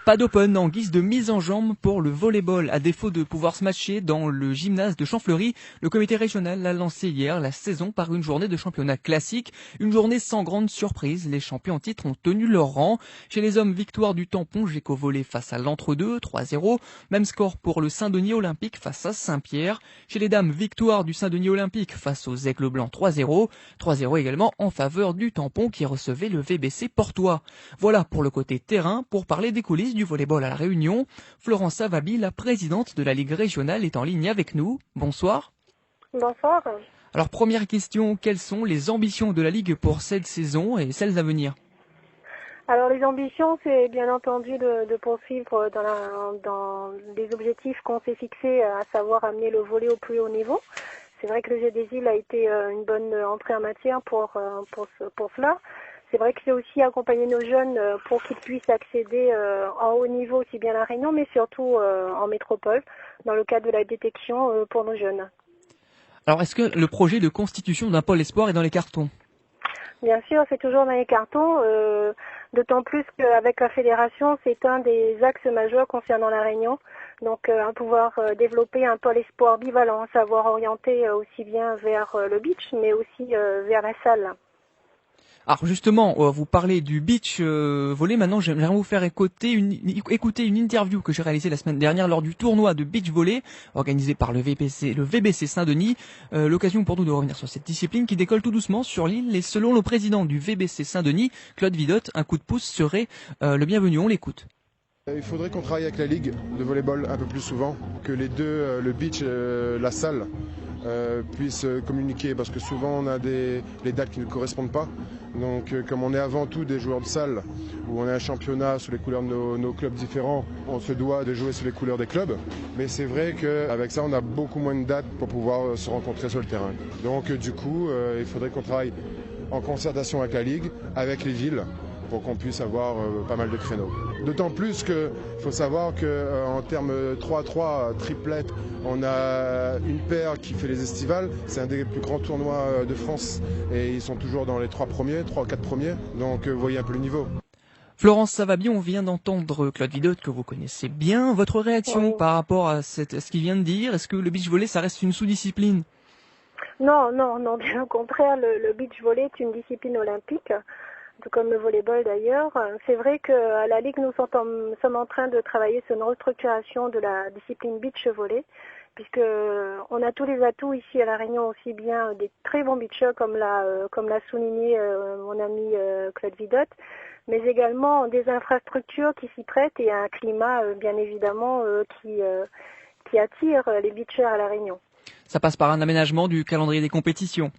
Pas d'open en guise de mise en jambe pour le volleyball. À défaut de pouvoir se matcher dans le gymnase de Champfleury, le comité régional a lancé hier la saison par une journée de championnat classique. Une journée sans grande surprise. Les champions en titre ont tenu leur rang. Chez les hommes, victoire du Tampon Géco Volley face à l'Entre-deux, 3-0. Même score pour le Saint-Denis Olympique face à Saint-Pierre. Chez les dames, victoire du Saint-Denis Olympique face aux Aigles Blancs, 3-0. 3-0 également en faveur du Tampon qui recevait le VBC Portois. Voilà pour le côté terrain. Pour parler des coulisses du volleyball à La Réunion, Florence Savabi, la présidente de la Ligue régionale, est en ligne avec nous. Bonsoir. Bonsoir. Alors première question, quelles sont les ambitions de la Ligue pour cette saison et celles à venir? Alors les ambitions, c'est bien entendu de poursuivre dans les objectifs qu'on s'est fixés, à savoir amener le volley au plus haut niveau. C'est vrai que le Jeu des Îles a été une bonne entrée en matière pour cela. C'est vrai que c'est aussi accompagner nos jeunes pour qu'ils puissent accéder en haut niveau, aussi bien à La Réunion, mais surtout en métropole, dans le cadre de la détection pour nos jeunes. Alors est-ce que le projet de constitution d'un pôle espoir est dans les cartons? Bien sûr, c'est toujours dans les cartons, d'autant plus qu'avec la fédération, c'est un des axes majeurs concernant La Réunion. Donc à pouvoir développer un pôle espoir bivalent, à savoir orienté aussi bien vers le beach, mais aussi vers la salle. Alors justement, vous parlez du beach volley. Maintenant, j'aimerais vous faire écouter une interview que j'ai réalisée la semaine dernière lors du tournoi de beach volley organisé par le VBC Saint-Denis. L'occasion pour nous de revenir sur cette discipline qui décolle tout doucement sur l'île. Et selon le président du VBC Saint-Denis, Claude Vidotte, un coup de pouce serait le bienvenu. On l'écoute. Il faudrait qu'on travaille avec la ligue de volleyball un peu plus souvent, que les deux, le beach et la salle, puissent communiquer, parce que souvent on a les dates qui ne correspondent pas. Donc comme on est avant tout des joueurs de salle, où on a un championnat sous les couleurs de nos clubs différents, on se doit de jouer sous les couleurs des clubs. Mais c'est vrai qu'avec ça on a beaucoup moins de dates pour pouvoir se rencontrer sur le terrain. Donc du coup il faudrait qu'on travaille en concertation avec la ligue, avec les villes, pour qu'on puisse avoir pas mal de créneaux. D'autant plus qu'il faut savoir qu'en termes 3-3, triplette, on a une paire qui fait les estivales. C'est un des plus grands tournois de France et ils sont toujours dans les 3 ou 4 premiers. Donc vous voyez un peu le niveau. Florence Savabi, on vient d'entendre Claude Vidotte que vous connaissez bien. Votre réaction par rapport à ce qu'il vient de dire? Est-ce que le beach volley, ça reste une sous-discipline? Non, bien au contraire, le beach volley est une discipline olympique, tout comme le volleyball d'ailleurs. C'est vrai qu'à la Ligue, nous sommes en train de travailler sur une restructuration de la discipline beach volley, puisque on a tous les atouts ici à La Réunion, aussi bien des très bons beachers comme l'a souligné mon ami Claude Vidotte, mais également des infrastructures qui s'y prêtent et un climat bien évidemment qui attire les beachers à La Réunion. Ça passe par un aménagement du calendrier des compétitions.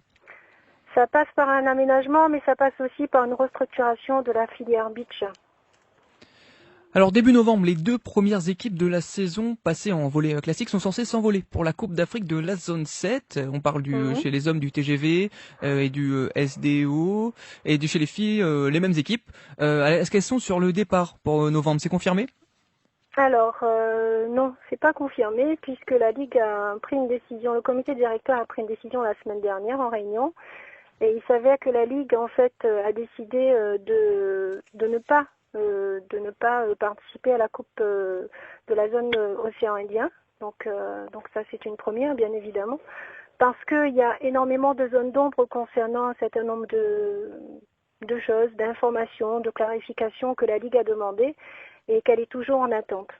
Ça passe par un aménagement, mais ça passe aussi par une restructuration de la filière beach. Alors début novembre, les deux premières équipes de la saison passées en volley classique sont censées s'envoler pour la Coupe d'Afrique de la zone 7. On parle chez les hommes du TGV et du SDO et chez les filles les mêmes équipes. Est-ce qu'elles sont sur le départ pour novembre? C'est confirmé? Alors non, c'est pas confirmé puisque la Ligue a pris une décision, le comité directeur a pris une décision la semaine dernière en réunion. Et il s'avère que la Ligue, en fait, a décidé de ne pas participer à la Coupe de la zone océan Indien. Donc ça, c'est une première, bien évidemment, parce qu'il y a énormément de zones d'ombre concernant un certain nombre de choses, d'informations, de clarifications que la Ligue a demandé et qu'elle est toujours en attente.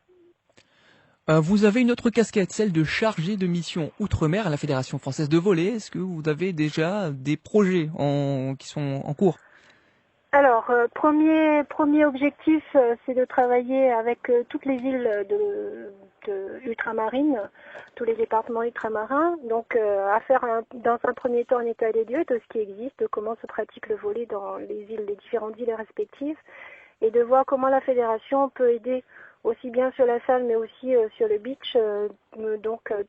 Vous avez une autre casquette, celle de chargé de mission Outre-mer à la Fédération française de volley. Est-ce que vous avez déjà des projets qui sont en cours? Alors, premier objectif, c'est de travailler avec toutes les îles ultramarines, tous les départements ultramarins. Donc, à faire dans un premier temps un état des lieux de ce qui existe, de comment se pratique le volley dans les différentes îles respectives, et de voir comment la fédération peut aider aussi bien sur la salle mais aussi sur le beach,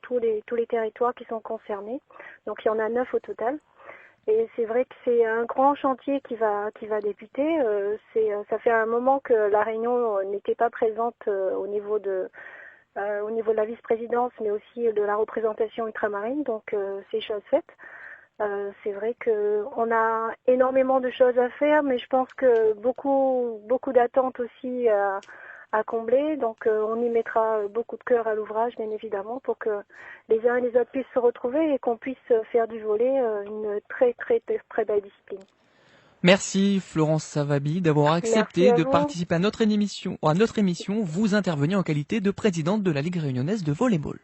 tous les territoires qui sont concernés. Donc il y en a 9 au total. Et c'est vrai que c'est un grand chantier qui va débuter. Ça fait un moment que La Réunion n'était pas présente au niveau de la vice-présidence, mais aussi de la représentation ultramarine. Donc c'est chose faite. C'est vrai qu'on a énormément de choses à faire, mais je pense que beaucoup d'attentes aussi à combler. Donc on y mettra beaucoup de cœur à l'ouvrage, bien évidemment, pour que les uns et les autres puissent se retrouver et qu'on puisse faire du volley une très très très belle discipline. Merci Florence Savabi d'avoir accepté de participer à notre émission. Vous intervenir en qualité de présidente de la Ligue réunionnaise de volleyball.